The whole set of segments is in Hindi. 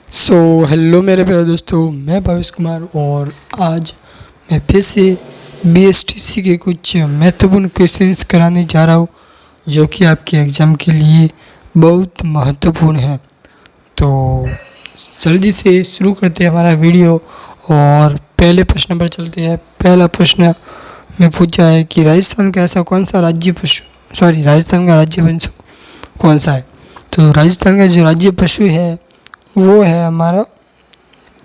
हेलो मेरे प्यारे दोस्तों, मैं भवेश कुमार और आज मैं फिर से बीएसटीसी के कुछ महत्वपूर्ण क्वेश्चंस कराने जा रहा हूँ जो कि आपके एग्ज़ाम के लिए बहुत महत्वपूर्ण है। तो जल्दी से शुरू करते हैं हमारा वीडियो और पहले प्रश्न पर चलते हैं। पहला प्रश्न में पूछा है कि राजस्थान का ऐसा कौन सा राजस्थान का राज्य पशु कौन सा है। तो राजस्थान का जो राज्य पशु है वो है हमारा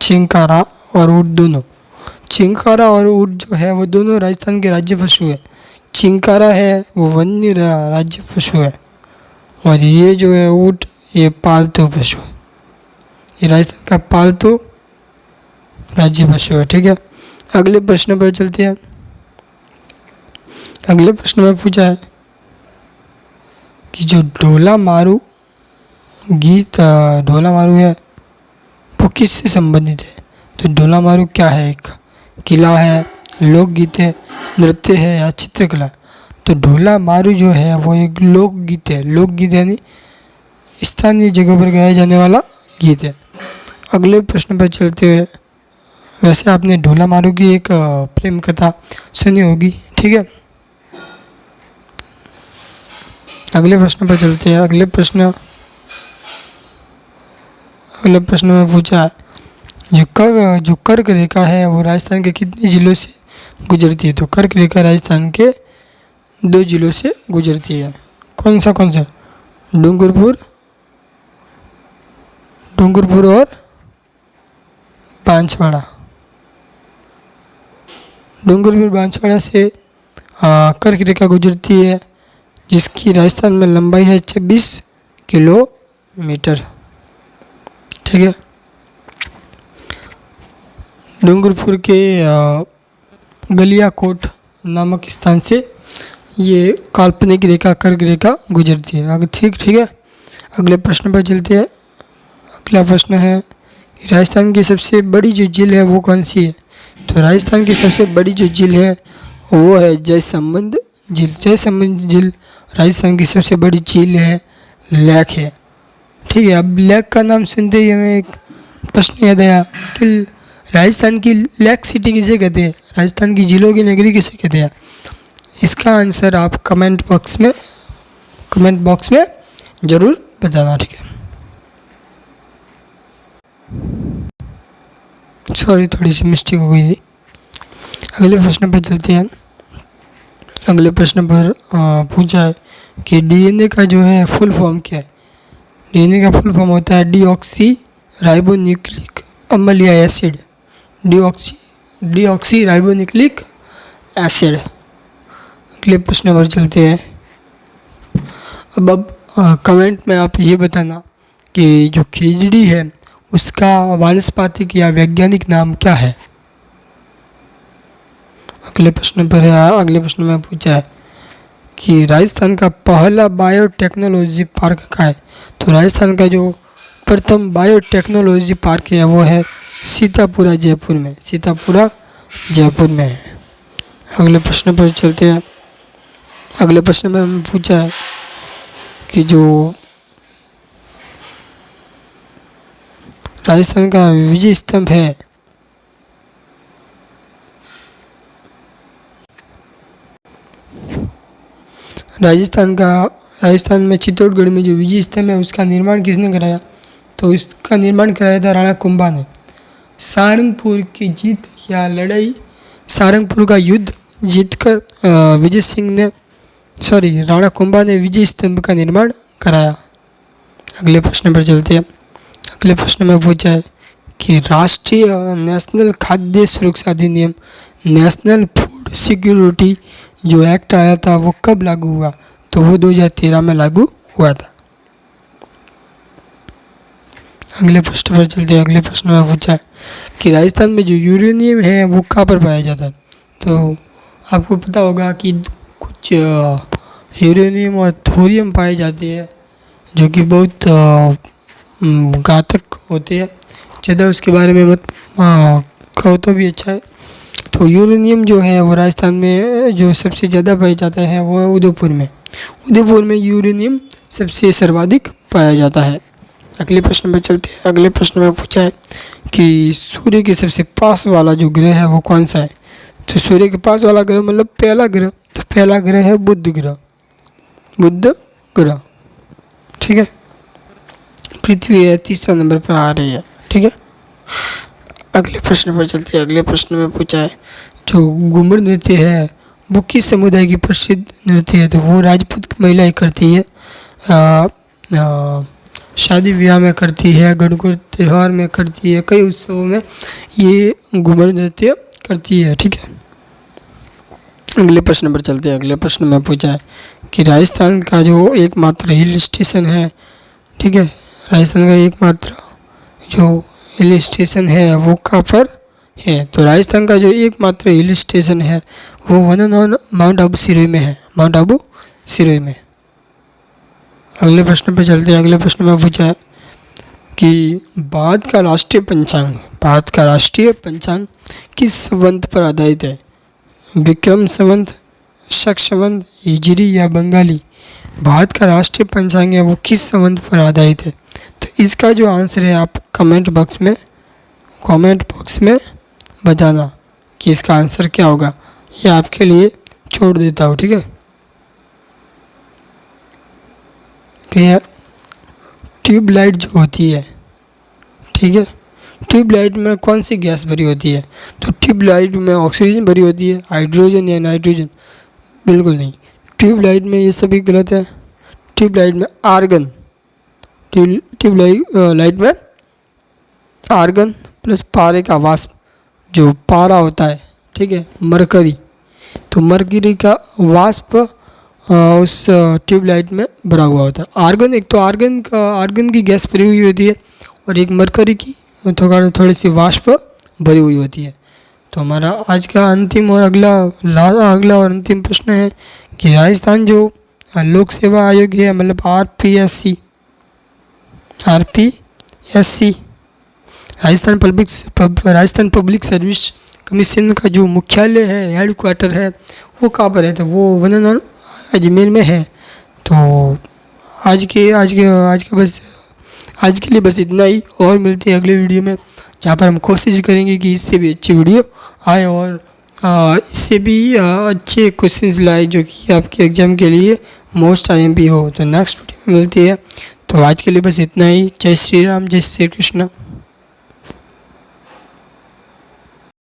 चिंकारा और ऊँट दोनों। चिंकारा और ऊँट जो है वो दोनों राजस्थान के राज्य पशु है। चिंकारा है वो वन्य राज्य पशु है और ये जो है ऊँट ये पालतू पशु है। ये राजस्थान का पालतू राज्य पशु है। ठीक है, अगले प्रश्न पर चलते हैं। अगले प्रश्न में पूछा है कि जो ढोला मारू है वो किससे संबंधित है। तो ढोला मारू क्या है, एक किला है, लोकगीत है, नृत्य है या चित्रकला। तो ढोला मारू जो है वो एक लोकगीत है। लोकगीत यानी स्थानीय जगह पर गाया जाने वाला गीत है। अगले प्रश्न पर चलते हुए, वैसे आपने ढोला मारू की एक प्रेम कथा सुनी होगी। ठीक है, अगले प्रश्न पर चलते हैं। अगले प्रश्न में पूछा है जो कर्क रेखा है वो राजस्थान के कितने जिलों से गुजरती है। तो कर्क रेखा राजस्थान के 2 जिलों से गुजरती है। कौन सा डूंगरपुर और बांसवाड़ा। डूंगरपुर बांसवाड़ा से कर्क रेखा गुजरती है जिसकी राजस्थान में लंबाई है 26 किलोमीटर। ठीक है, डूंगरपुर के गलियाकोट नामक स्थान से ये काल्पनिक रेखा कर्क रेखा गुजरती है। अगर ठीक है, अगले प्रश्न पर चलते हैं। अगला प्रश्न है कि राजस्थान की सबसे बड़ी जो झील है वो कौन सी है। तो राजस्थान की सबसे बड़ी जो झील है वो है जयसंबंध झील। जयसंबंध झील राजस्थान की सबसे बड़ी झील है, लेक है। ठीक है, अब लेक का नाम सुनते ही हमें एक प्रश्न याद आया कि राजस्थान की लेक सिटी किसे कहते हैं, राजस्थान की झीलों की नगरी किसे कहते हैं। इसका आंसर आप कमेंट बॉक्स में ज़रूर बताना। ठीक है, सॉरी थोड़ी सी मिस्टेक हो गई थी। अगले प्रश्न पर चलते हैं। अगले प्रश्न पर पूछा है कि डीएनए का जो है फुल फॉर्म क्या है। डीएनए का फुल फॉर्म होता है डीऑक्सी राइबोन्यूक्लिक अम्लीय एसिड। Deoxy ribonucleic acid. अगले प्रश्न पर चलते हैं। अब कमेंट में आप ये बताना कि जो खिचड़ी है उसका वानस्पतिक या वैज्ञानिक नाम क्या है। अगले प्रश्न में पूछा है कि राजस्थान का पहला बायोटेक्नोलॉजी पार्क कहाँ है। तो राजस्थान का जो प्रथम बायोटेक्नोलॉजी पार्क है वो है सीतापुरा जयपुर में है। अगले प्रश्न पर चलते हैं। अगले प्रश्न में हमें पूछा है कि जो राजस्थान का विजय स्तंभ है राजस्थान में चित्तौड़गढ़ में जो विजय स्तंभ है उसका निर्माण किसने कराया। तो इसका निर्माण कराया था राणा कुंभा ने। सारंगपुर की जीत या लड़ाई, सारंगपुर का युद्ध जीतकर राणा कुंभा ने विजय स्तंभ का निर्माण कराया। अगले प्रश्न पर चलते हैं। अगले प्रश्न में पूछा है कि राष्ट्रीय नेशनल खाद्य सुरक्षा अधिनियम नेशनल फूड सिक्योरिटी जो एक्ट आया था वो कब लागू हुआ। तो वो 2013 में लागू हुआ था। अगले प्रश्न पर चलते हैं। अगले प्रश्न में पूछा है कि राजस्थान में जो यूरेनियम है वो कहाँ पर पाया जाता है। तो आपको पता होगा कि कुछ यूरेनियम और थोरियम पाए जाते हैं जो कि बहुत घातक होते हैं। ज़्यादा उसके बारे में मत कहो तो भी अच्छा है। तो यूरेनियम जो है वो राजस्थान में जो सबसे ज़्यादा पाया जाता है वो उदयपुर में यूरेनियम सबसे सर्वाधिक पाया जाता है। अगले प्रश्न पे चलते हैं। अगले प्रश्न में पूछा है कि सूर्य के सबसे पास वाला जो ग्रह है वो कौन सा है। तो सूर्य के पास वाला ग्रह मतलब पहला ग्रह, तो पहला ग्रह है बुध ग्रह, बुध ग्रह। ठीक है, पृथ्वी है तीसरा नंबर पर आ रही है। ठीक है, अगले प्रश्न पर चलते हैं। अगले प्रश्न में पूछा है जो घूमर नृत्य है वो किस समुदाय की प्रसिद्ध नृत्य है। तो वो राजपूत महिलाएं करती है, शादी ब्याह में करती है, गणगौर त्यौहार में करती है, कई उत्सवों में ये घूमर नृत्य करती है। ठीक है, अगले प्रश्न पर चलते हैं। अगले प्रश्न में पूछा है कि राजस्थान का जो एकमात्र हिल स्टेशन है, ठीक है, राजस्थान का एकमात्र जो हिल स्टेशन है वो कहाँ पर है। तो राजस्थान का जो एकमात्र हिल स्टेशन है वो one and on mount Abu Sirohi में है, माउंट आबू सिरोही में। अगले प्रश्न पर चलते हैं। अगले प्रश्न में पूछा है कि भारत का राष्ट्रीय पंचांग, भारत का राष्ट्रीय पंचांग किस संवत पर आधारित है। विक्रम संवत, शक संवत, हिजरी या बंगाली। भारत का राष्ट्रीय पंचांग है वो किस संवत पर आधारित है। तो इसका जो आंसर है आप कमेंट बॉक्स में बताना कि इसका आंसर क्या होगा, ये आपके लिए छोड़ देता हूँ। ठीक है, तो ट्यूबलाइट जो होती है, ठीक है, ट्यूबलाइट में कौन सी गैस भरी होती है। तो ट्यूबलाइट में ऑक्सीजन भरी होती है, हाइड्रोजन या नाइट्रोजन। बिल्कुल नहीं, ट्यूबलाइट में ये सभी गलत है। ट्यूबलाइट में आर्गन, ट्यूबलाइट में आर्गन प्लस पारे का वाष्प, जो पारा होता है, ठीक है, मरकरी, तो मरकरी का वाष्प उस ट्यूबलाइट में भरा हुआ होता है। आर्गन, एक तो आर्गन की गैस भरी हुई होती है और एक मरकरी की थोड़ी सी वाष्प भरी हुई होती है। तो हमारा आज का अंतिम और अगला और अंतिम प्रश्न है कि राजस्थान जो लोक सेवा आयोग है, मतलब RPSC, Rajasthan public service commission का जो मुख्यालय है, हेडक्वार्टर है, वो कहाँ पर है। तो वो वन एंड ऑन अजमेर में है। तो आज के लिए बस इतना ही, और मिलते हैं अगले वीडियो में, जहाँ पर हम कोशिश करेंगे कि इससे भी अच्छी वीडियो आए और इससे भी अच्छे क्वेश्चंस लाए जो कि आपके एग्ज़ाम के लिए मोस्ट IMP हो। तो नेक्स्ट वीडियो में मिलती है। तो आज के लिए बस इतना ही। जय श्री राम, जय श्री कृष्ण।